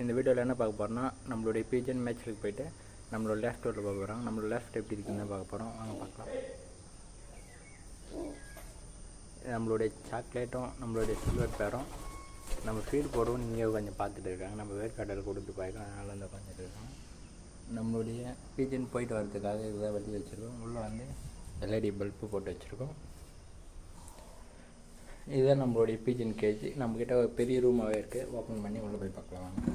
இந்த வீடியோவில் என்ன பார்க்க போகிறோம்னா நம்மளுடைய பீஜன் மேட்ச்சுக்கு போயிட்டு நம்மளோட லெஃப்ட் ரோட்டில் பார்க்க போகிறோம். நம்மளோட லெஃப்ட் எப்படி இருக்குன்னு பார்க்க போகிறோம். வாங்க பார்க்கலாம். நம்மளுடைய சாக்லேட்டும் நம்மளுடைய சில்வர் பேரும் நம்ம ஃபீடு போடுவோம். நீங்கள் கொஞ்சம் பார்த்துட்டு இருக்காங்க. நம்ம வேர்க்காட்டில் கொடுத்து பார்க்கலாம். அதனால் வந்து உட்காந்துட்டு இருக்கோம். நம்மளுடைய பீஜன் போயிட்டு வரதுக்காக இதுதான் வெளியே வச்சுருக்கோம். உள்ளே வந்து எல்இடி பல்பு போட்டு வச்சுருக்கோம். இதுதான் நம்மளுடைய பீஜன் கேஜ். நம்மக்கிட்ட ஒரு பெரிய ரூமாகவே இருக்குது. ஓப்பன் பண்ணி உள்ளே போய் பார்க்கலாம் வாங்க.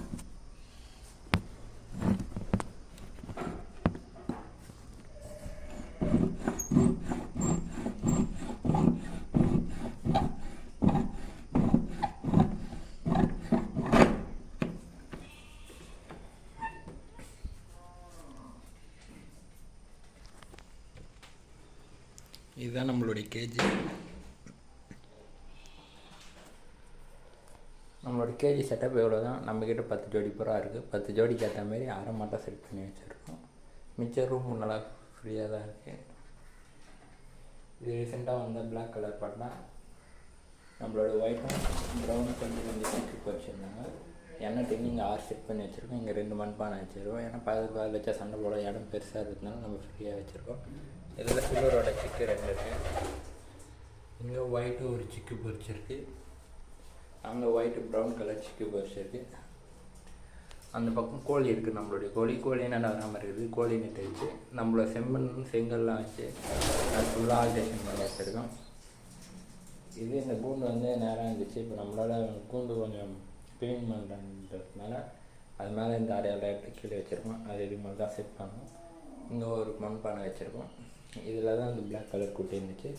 இதுதான் நம்மளுடைய கேஜி. நம்மளோட கேஜி செட்டப் எவ்வளோ தான். நம்மக்கிட்ட 10 ஜோடி புறா இருக்குது. 10 ஜோடிக்கு ஏற்ற மாரி அரை மாட்டம் செட் பண்ணி வச்சுருக்கோம். மிச்ச ரூம் நல்லா ஃப்ரீயாக தான் இருக்குது. இது ரீசெண்டாக வந்த பிளாக் கலர் பாட்டினா நம்மளோட ஒயிட்டும் ப்ரௌனும் கொஞ்சம் சிக்கு வச்சுருந்தாங்க. எண்ணெய் டென்னு இங்கே 6 செட் பண்ணி வச்சுருக்கோம். இங்கே 2 மண்பானை வச்சுருக்கோம். ஏன்னா பதில் வச்சா சண்டை போட இடம் பெருசாக இருக்கிறதுனால நம்ம ஃப்ரீயாக வச்சுருக்கோம். இதில் சில்வரோட சிக்கு 2 இருக்குது. இங்கே ஒயிட்டு ஒரு சிக்கு பொரிச்சிருக்கு. அங்கே ஒயிட்டு ப்ரௌன் கலர் சிக்கு பொரிச்சிருக்கு. அந்த பக்கம் கோழி இருக்குது. நம்மளுடைய கோழி என்னென்ன வராமல் இருக்குது. கோழி நெட்டை வச்சு நம்மளோட செங்கல்லாம் வச்சு அது ஃபுல்லாக ஆல்ட்ரேஷன் பண்ணி வச்சுருக்கோம். இது இந்த கூண்டு வந்து நேராக இருந்துச்சு. இப்போ நம்மளால் கூண்டு கொஞ்சம் க்ளீன் பண்ணுறதுனால அது மேலே இந்த அடையாளம் எடுத்து கீழே வச்சுருக்கோம். அது இது மாதிரி தான் செட் பண்ணோம். இங்கே ஒரு மண்பானை வச்சுருக்கோம். இதில் தான் அந்த பிளாக் கலர் குட்டி இருந்துச்சு.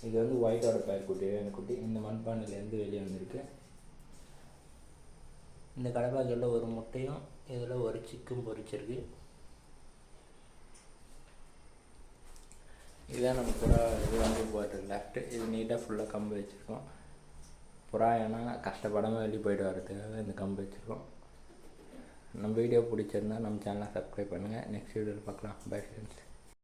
இது வந்து ஒயிட்டோட பேர் குட்டி குட்டி இந்த மண்பானையிலேருந்து வெளியே வந்திருக்கு. இந்த கடப்பாக்களில் ஒரு முட்டையும் இதில் ஒரு சிக்கும் பொரிச்சிருக்கு. இதுதான் நம்ம புறா இது வந்து போகிற லெஃப்ட்டு. இது நீட்டாக ஃபுல்லாக கம்பு வச்சுருக்கோம். புறா ஏன்னா கஷ்டப்படாமல் வெளியே போய்ட்டு வரதுக்காக இந்த கம்பு வச்சுருக்கோம். நம்ம வீடியோ பிடிச்சிருந்தா நம்ம சேனலை சப்ஸ்கிரைப் பண்ணுங்கள். நெக்ஸ்ட் வீடியோவில் பார்க்கலாம். Bye friends.